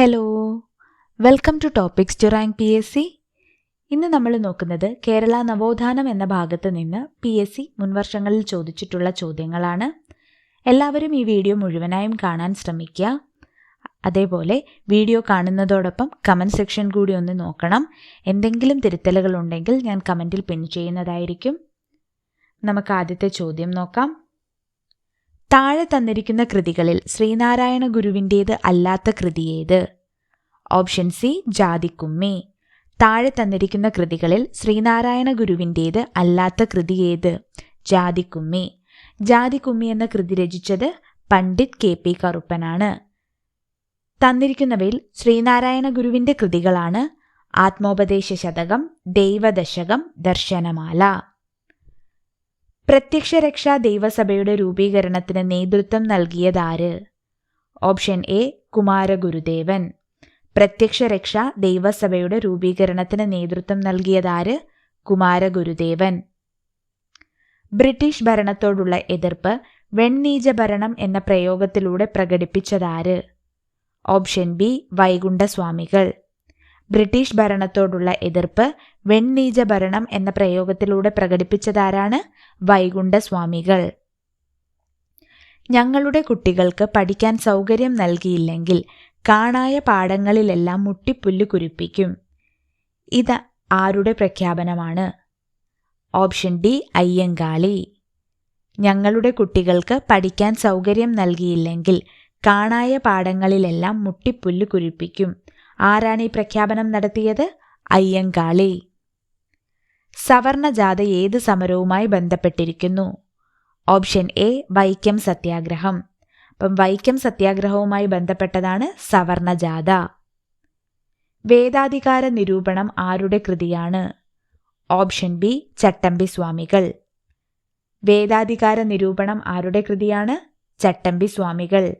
Hello, welcome to topics to rank PSC. ഇന്ന് നമ്മൾ നോക്കുന്നത് കേരള നവോത്ഥാനം എന്ന ഭാഗത്ത് നിന്ന് PSC മുൻവർഷങ്ങളിൽ ചോദിച്ചിട്ടുള്ള ചോദ്യങ്ങളാണ്. എല്ലാവരും ഈ വീഡിയോ മുഴുവനായും കാണാൻ ശ്രമിക്കുക. അതേപോലെ വീഡിയോ കാണുന്നതോടൊപ്പം കമൻറ്റ് സെക്ഷൻ കൂടി ഒന്ന് നോക്കണം. എന്തെങ്കിലും തിരുത്തലുകൾ ഉണ്ടെങ്കിൽ ഞാൻ കമൻറ്റിൽ പിൻ ചെയ്യുന്നതായിരിക്കും. നമുക്ക് ആദ്യത്തെ ചോദ്യം നോക്കാം. താഴെ തന്നിരിക്കുന്ന കൃതികളിൽ ശ്രീനാരായണ ഗുരുവിൻ്റേത് അല്ലാത്ത കൃതി ഏത്? ഓപ്ഷൻ സി ജാതിക്കുമ്മി. താഴെ തന്നിരിക്കുന്ന കൃതികളിൽ ശ്രീനാരായണ ഗുരുവിൻ്റേത് അല്ലാത്ത കൃതി ഏത്? ജാതിക്കുമ്മി. ജാതിക്കുമ്മി എന്ന കൃതി രചിച്ചത് പണ്ഡിറ്റ് KP കറുപ്പനാണ്. തന്നിരിക്കുന്നവയിൽ ശ്രീനാരായണ ഗുരുവിൻ്റെ കൃതികളാണ് ആത്മോപദേശ ശതകം, ദൈവദശകം, ദർശനമാല. പ്രത്യക്ഷരക്ഷാ ദൈവസഭയുടെ രൂപീകരണത്തിന് നേതൃത്വം നൽകിയതാര്? Option A Kumaragurudevan. പ്രത്യക്ഷരക്ഷാ ദൈവസഭയുടെ രൂപീകരണത്തിന് നേതൃത്വം നൽകിയതാര്? കുമാരഗുരുദേവൻ. ബ്രിട്ടീഷ് ഭരണത്തോടുള്ള എതിർപ്പ് വെണ്ണീജ ഭരണം എന്ന പ്രയോഗത്തിലൂടെ പ്രകടിപ്പിച്ചതാര്? Option B Vaikundaswamikal. ബ്രിട്ടീഷ് ഭരണത്തോടുള്ള എതിർപ്പ് വെണ്ണീജ ഭരണം എന്ന പ്രയോഗത്തിലൂടെ പ്രകടിപ്പിച്ചതാരാണ്? വൈകുണ്ഠസ്വാമികൾ. ഞങ്ങളുടെ കുട്ടികൾക്ക് പഠിക്കാൻ സൗകര്യം നൽകിയില്ലെങ്കിൽ കാണായ പാഠങ്ങളിലെല്ലാം മുട്ടിപ്പുല്ല് കുരിപ്പിക്കും. ഇത് ആരുടെ പ്രഖ്യാപനമാണ്? Option D Ayyankali. ഞങ്ങളുടെ കുട്ടികൾക്ക് പഠിക്കാൻ സൗകര്യം നൽകിയില്ലെങ്കിൽ കാണായ പാഠങ്ങളിലെല്ലാം മുട്ടിപ്പുല്ല് കുരിപ്പിക്കും. ആരാണ് ഈ പ്രഖ്യാപനം നടത്തിയത്? അയ്യങ്കാളി. സവർണജാഥ ഏത് സമരവുമായി ബന്ധപ്പെട്ടിരിക്കുന്നു? ഓപ്ഷൻ എ വൈക്കം സത്യാഗ്രഹം. അപ്പം വൈക്കം സത്യാഗ്രഹവുമായി ബന്ധപ്പെട്ടതാണ് സവർണജാഥ. വേദാധികാര നിരൂപണം ആരുടെ കൃതിയാണ്? ഓപ്ഷൻ ബി ചട്ടമ്പി സ്വാമികൾ. വേദാധികാര നിരൂപണം ആരുടെ കൃതിയാണ്? ചട്ടമ്പി സ്വാമികൾ.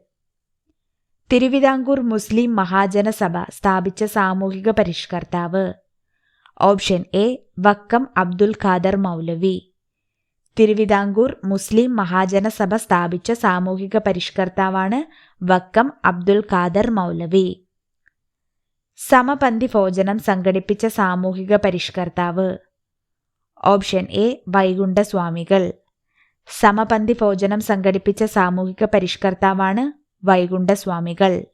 തിരുവിതാംകൂർ മുസ്ലിം മഹാജനസഭ സ്ഥാപിച്ച സാമൂഹിക പരിഷ്കർത്താവ്? ഓപ്ഷൻ എ വക്കം അബ്ദുൽ ഖാദർ മൗലവി. തിരുവിതാംകൂർ മുസ്ലിം മഹാജനസഭ സ്ഥാപിച്ച സാമൂഹിക പരിഷ്കർത്താവാണ് വക്കം അബ്ദുൽ ഖാദർ മൗലവി. സമപന്തി ഭോജനം സംഘടിപ്പിച്ച സാമൂഹിക പരിഷ്കർത്താവ്? Option A വൈകുണ്ഠസ്വാമികൾ. സമപന്തി ഭോജനം സംഘടിപ്പിച്ച സാമൂഹിക പരിഷ്കർത്താവാണ് വൈകുണ്ഠസ്വാമികൾ.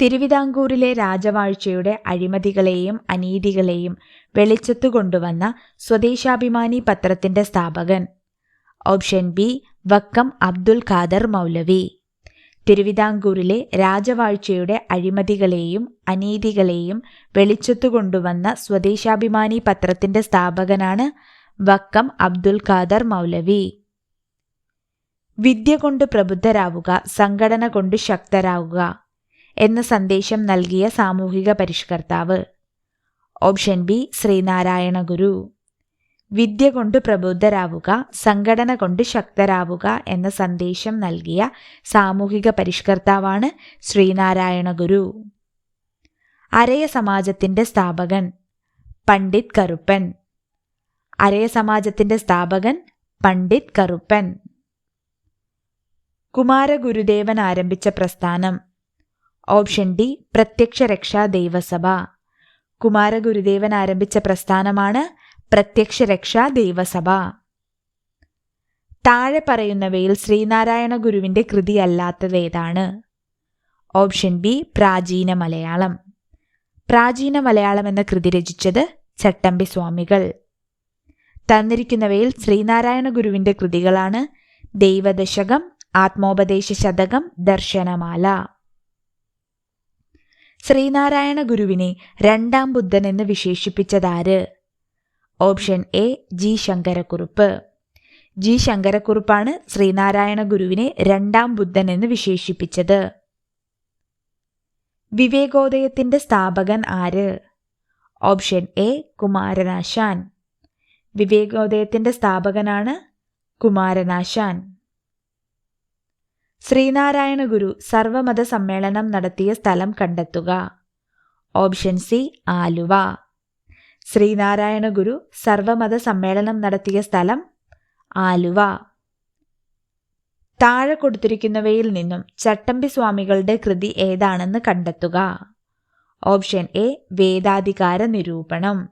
തിരുവിതാംകൂറിലെ രാജവാഴ്ചയുടെ അഴിമതികളെയും അനീതികളെയും വെളിച്ചത്തു കൊണ്ടുവന്ന സ്വദേശാഭിമാനി പത്രത്തിന്റെ സ്ഥാപകൻ? ഓപ്ഷൻ ബി വക്കം അബ്ദുൽ ഖാദർ മൗലവി. തിരുവിതാംകൂറിലെ രാജവാഴ്ചയുടെ അഴിമതികളെയും അനീതികളെയും വെളിച്ചത്തു കൊണ്ടുവന്ന സ്വദേശാഭിമാനി പത്രത്തിന്റെ സ്ഥാപകനാണ് വക്കം അബ്ദുൽ ഖാദർ മൗലവി. വിദ്യ കൊണ്ട് പ്രബുദ്ധരാവുക, സംഘടന കൊണ്ട് ശക്തരാവുക എന്ന സന്ദേശം നൽകിയ സാമൂഹിക പരിഷ്കർത്താവ്? ഓപ്ഷൻ ബി ശ്രീനാരായണ ഗുരു. വിദ്യ കൊണ്ട് പ്രബുദ്ധരാവുക, സംഘടന കൊണ്ട് ശക്തരാവുക എന്ന സന്ദേശം നൽകിയ സാമൂഹിക പരിഷ്കർത്താവാണ് ശ്രീനാരായണ ഗുരു. അരയ സമാജത്തിന്റെ സ്ഥാപകൻ? പണ്ഡിറ്റ് കറുപ്പൻ. അരയ സമാജത്തിന്റെ സ്ഥാപകൻ പണ്ഡിറ്റ് കറുപ്പൻ. കുമാരഗുരുദേവൻ ആരംഭിച്ച പ്രസ്ഥാനം? ഓപ്ഷൻ ഡി പ്രത്യക്ഷരക്ഷാ ദൈവസഭ. കുമാരഗുരുദേവൻ ആരംഭിച്ച പ്രസ്ഥാനമാണ് പ്രത്യക്ഷരക്ഷാ ദൈവസഭ. താഴെ പറയുന്നവയിൽ ശ്രീനാരായണ ഗുരുവിന്റെ കൃതി അല്ലാത്തതേതാണ്? ഓപ്ഷൻ ബി പ്രാചീന മലയാളം. പ്രാചീന മലയാളം എന്ന കൃതി രചിച്ചത് ചട്ടമ്പി സ്വാമികൾ. തന്നിരിക്കുന്നവയിൽ ശ്രീനാരായണ ഗുരുവിന്റെ കൃതികളാണ് ദൈവദശകം, ആത്മോപദേശ ശതകം, ദർശനമാല. ശ്രീനാരായണ ഗുരുവിനെ രണ്ടാം ബുദ്ധൻ എന്ന് വിശേഷിപ്പിച്ചതാര്? Option A G Sankarakurup. G ശങ്കരക്കുറുപ്പാണ് ശ്രീനാരായണ ഗുരുവിനെ രണ്ടാം ബുദ്ധൻ എന്ന് വിശേഷിപ്പിച്ചത്. വിവേകോദയത്തിന്റെ സ്ഥാപകൻ ആര്? Option A Kumaranasan. വിവേകോദയത്തിന്റെ സ്ഥാപകനാണ് കുമാരനാശാൻ. ശ്രീനാരായണ ഗുരു സർവമത സമ്മേളനം നടത്തിയ സ്ഥലം കണ്ടെത്തുക. Option C Aluva. ശ്രീനാരായണ ഗുരു സർവമത സമ്മേളനം നടത്തിയ സ്ഥലം ആലുവ. താഴെ കൊടുത്തിരിക്കുന്നവയിൽ നിന്നും ചട്ടമ്പി സ്വാമികളുടെ കൃതി ഏതാണെന്ന് കണ്ടെത്തുക. ഓപ്ഷൻ എ വേദാധികാര നിരൂപണം.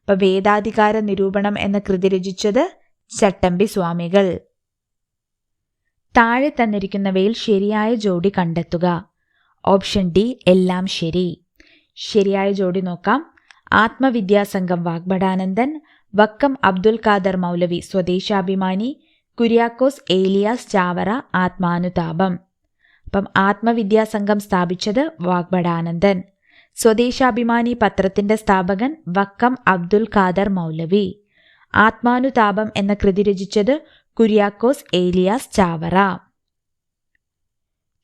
അപ്പം വേദാധികാര നിരൂപണം എന്ന കൃതി രചിച്ചത് ചട്ടമ്പി സ്വാമികൾ. താഴെ തന്നിരിക്കുന്നവയിൽ ശരിയായ ജോഡി കണ്ടെത്തുക. ഓപ്ഷൻ ഡി എല്ലാം ശരി. ശരിയായ ജോഡി നോക്കാം. ആത്മവിദ്യാസംഘം വാഗ്ഭടാനന്ദൻ, വക്കം അബ്ദുൽ ഖാദർ മൗലവി സ്വദേശാഭിമാനി, കുര്യാക്കോസ് ഏലിയാസ് ചാവറ ആത്മാനുതാപം. അപ്പം ആത്മവിദ്യാസംഘം സ്ഥാപിച്ചത് വാഗ്ഭടാനന്ദൻ. സ്വദേശാഭിമാനി പത്രത്തിന്റെ സ്ഥാപകൻ വക്കം അബ്ദുൽ ഖാദർ മൗലവി. ആത്മാനുതാപം എന്ന കൃതി രചിച്ചത് കുര്യാക്കോസ് ഏലിയാസ് ചാവറ.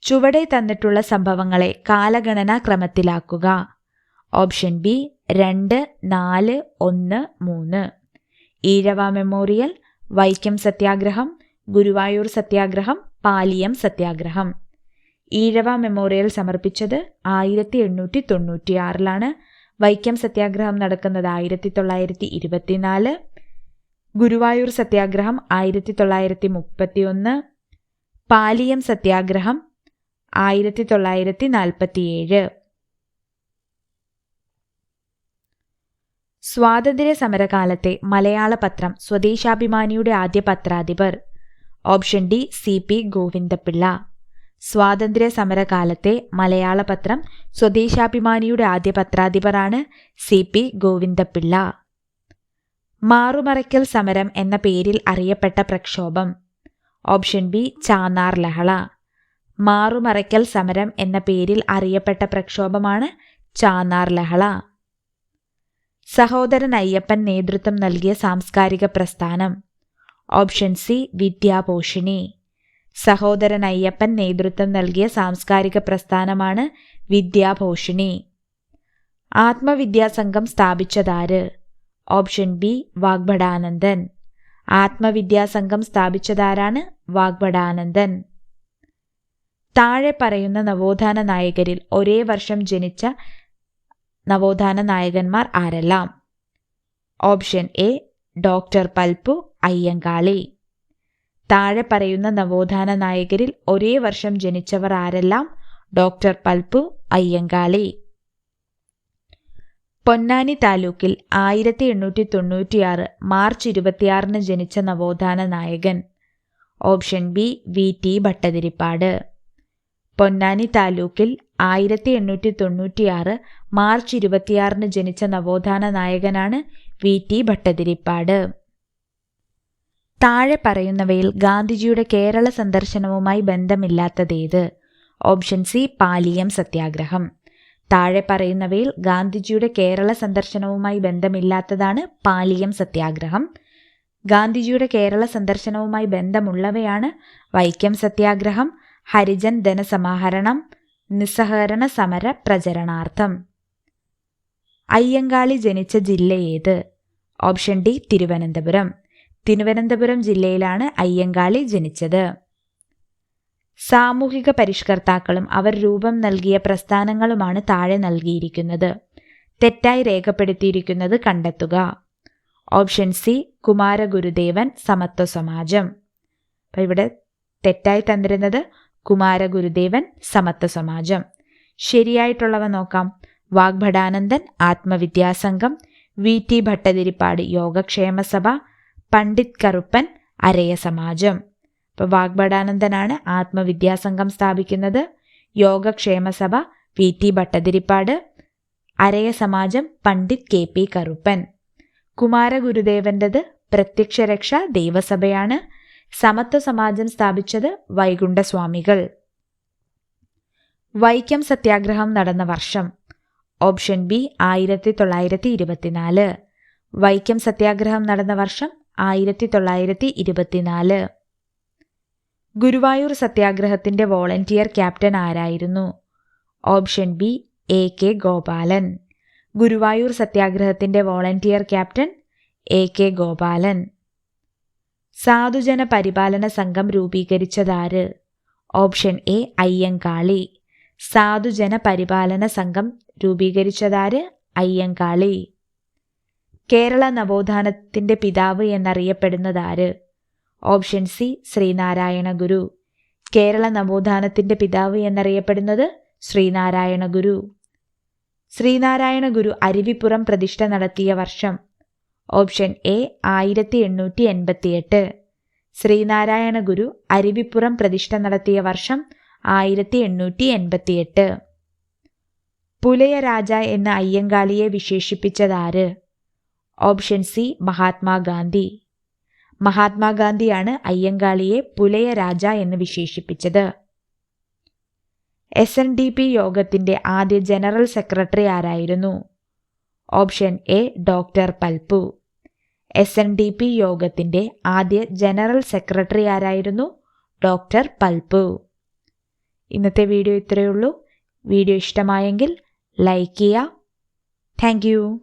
ചുവടെ തന്നിട്ടുള്ള സംഭവങ്ങളെ കാലഗണനാ ക്രമത്തിലാക്കുക. Option B 2, 4, 1, 3. Ezhava memorial, Vaikom സത്യാഗ്രഹം, ഗുരുവായൂർ സത്യാഗ്രഹം, പാലിയം സത്യാഗ്രഹം. ഈഴവ മെമ്മോറിയൽ സമർപ്പിച്ചത് 1896 വൈക്കം സത്യാഗ്രഹം നടക്കുന്നത് 1924. ഗുരുവായൂർ സത്യാഗ്രഹം 1931. പാലിയം സത്യാഗ്രഹം 1947. സ്വാതന്ത്ര്യ സമരകാലത്തെ മലയാള പത്രം സ്വദേശാഭിമാനിയുടെ ആദ്യ പത്രാധിപർ. Option D CP Govindapillai. സ്വാതന്ത്ര്യ സമരകാലത്തെ മലയാള പത്രം സ്വദേശാഭിമാനിയുടെ ആദ്യ പത്രാധിപരാണ് CP ഗോവിന്ദപിള്ള. മാറുമറയ്ക്കൽ സമരം എന്ന പേരിൽ അറിയപ്പെട്ട പ്രക്ഷോഭം. ഓപ്ഷൻ ബി ചാന്നാർ ലഹള. മാറുമറയ്ക്കൽ സമരം എന്ന പേരിൽ അറിയപ്പെട്ട പ്രക്ഷോഭമാണ് ചാന്നാർ ലഹള. സഹോദരൻ അയ്യപ്പൻ നേതൃത്വം നൽകിയ സാംസ്കാരിക പ്രസ്ഥാനം. Option C Vidyaposhini. സഹോദരൻ അയ്യപ്പൻ നേതൃത്വം നൽകിയ സാംസ്കാരിക പ്രസ്ഥാനമാണ് വിദ്യാപോഷിണി. ആത്മവിദ്യാസംഘം സ്ഥാപിച്ചതാര്? Option B Vagbhatanandan. ആത്മവിദ്യാസംഘം സ്ഥാപിച്ചതാരാണ്? വാഗ്ഭടാനന്ദൻ. താഴെ പറയുന്ന നവോത്ഥാന നായകരിൽ ഒരേ വർഷം ജനിച്ച നവോത്ഥാന നായകന്മാർ ആരെല്ലാം? Option A doctor Palpu Ayyankali. താഴെ പറയുന്ന നവോത്ഥാന നായകരിൽ ഒരേ വർഷം ജനിച്ചവർ ആരെല്ലാം? ഡോക്ടർ പൽപ്പു അയ്യങ്കാളി. പൊന്നാനി താലൂക്കിൽ 1896 മാർച്ച് 26 ജനിച്ച നവോത്ഥാന നായകൻ. Option B VT Bhattathiripad. Ponnani താലൂക്കിൽ 1896 മാർച്ച് 26 ജനിച്ച നവോത്ഥാന നായകനാണ് VT ഭട്ടതിരിപ്പാട്. താഴെ പറയുന്നവയിൽ ഗാന്ധിജിയുടെ കേരള സന്ദർശനവുമായി ബന്ധമില്ലാത്തതേത്? ഓപ്ഷൻ സി പാലിയം സത്യാഗ്രഹം. താഴെ പറയുന്നവയിൽ ഗാന്ധിജിയുടെ കേരള സന്ദർശനവുമായി ബന്ധമില്ലാത്തതാണ് പാലിയം സത്യാഗ്രഹം. ഗാന്ധിജിയുടെ കേരള സന്ദർശനവുമായി ബന്ധമുള്ളവയാണ് വൈക്കം സത്യാഗ്രഹം, ഹരിജൻ ധനസമാഹരണം, നിസ്സഹകരണ സമര പ്രചരണാർത്ഥം. അയ്യങ്കാളി ജനിച്ച ജില്ല ഏത്? Option D Thiruvananthapuram. തിരുവനന്തപുരം ജില്ലയിലാണ് അയ്യങ്കാളി ജനിച്ചത്. സാമൂഹിക പരിഷ്കർത്താക്കളും അവർ രൂപം നൽകിയ പ്രസ്ഥാനങ്ങളുമാണ് താഴെ നൽകിയിരിക്കുന്നത്. തെറ്റായി രേഖപ്പെടുത്തിയിരിക്കുന്നത് കണ്ടെത്തുക. ഓപ്ഷൻ സി കുമാരഗുരുദേവൻ സമത്വ സമാജം. അപ്പം ഇവിടെ തെറ്റായി തന്നിരുന്നത് കുമാരഗുരുദേവൻ സമത്വ സമാജം. ശരിയായിട്ടുള്ളവ നോക്കാം. വാഗ്ഭടാനന്ദൻ ആത്മവിദ്യാസംഘം, VT ഭട്ടതിരിപ്പാട് യോഗക്ഷേമ സഭ, പണ്ഡിറ്റ് കറുപ്പൻ അരയ സമാജം. അപ്പോൾ വാഗ്ഭടാനന്ദനാണ് ആത്മവിദ്യാസംഘം സ്ഥാപിക്കുന്നത്. യോഗക്ഷേമ സഭ VT ഭട്ടതിരിപ്പാട്, അരയ സമാജം പണ്ഡിറ്റ് KP കറുപ്പൻ. കുമാരഗുരുദേവൻ്റെത് പ്രത്യക്ഷരക്ഷ ദൈവസഭയാണ്. സമത്വ സമാജം സ്ഥാപിച്ചത് വൈകുണ്ഠസ്വാമികൾ. വൈക്കം സത്യാഗ്രഹം നടന്ന വർഷം. Option B 1924. വൈക്കം സത്യാഗ്രഹം നടന്ന വർഷം 1924. ഗുരുവായൂർ സത്യാഗ്രഹത്തിന്റെ വോളണ്ടിയർ ക്യാപ്റ്റൻ ആരായിരുന്നു? Option B AK Gopalan. Guruvayur സത്യാഗ്രഹത്തിന്റെ volunteer captain AK Gopalan. Sadhujana Paripalana സംഘം രൂപീകരിച്ചതാര്? Option A Ayyankali. സാധുജന പരിപാലന സംഘം രൂപീകരിച്ചതാര്? അയ്യങ്കാളി. കേരള നവോത്ഥാനത്തിന്റെ പിതാവ് എന്നറിയപ്പെടുന്നതാര്? ഓപ്ഷൻ സി ശ്രീനാരായണ ഗുരു. കേരള നവോത്ഥാനത്തിന്റെ പിതാവ് എന്നറിയപ്പെടുന്നത് ശ്രീനാരായണ ഗുരു. ശ്രീനാരായണ ഗുരു അരുവിപ്പുറം പ്രതിഷ്ഠ നടത്തിയ വർഷം. Option A 1888. ശ്രീനാരായണ ഗുരു അരുവിപ്പുറം പ്രതിഷ്ഠ നടത്തിയ വർഷം 1888. പുലയ രാജ എന്ന അയ്യങ്കാളിയെ വിശേഷിപ്പിച്ചതാര്? Option C Mahatma Gandhi. മഹാത്മാഗാന്ധിയാണ് അയ്യങ്കാളിയെ പുലയ രാജ എന്ന് വിശേഷിപ്പിച്ചത്. SNDP യോഗത്തിന്റെ ആദ്യ ജനറൽ സെക്രട്ടറി ആരായിരുന്നു? Option A doctor Palpu. SNDP യോഗത്തിന്റെ ആദ്യ ജനറൽ സെക്രട്ടറി ആരായിരുന്നു? ഡോക്ടർ പൽപു. ഇന്നത്തെ വീഡിയോ ഇത്രയേ ഉള്ളൂ. വീഡിയോ ഇഷ്ടമായെങ്കിൽ ലൈക്ക് ചെയ്യുക. Thank U.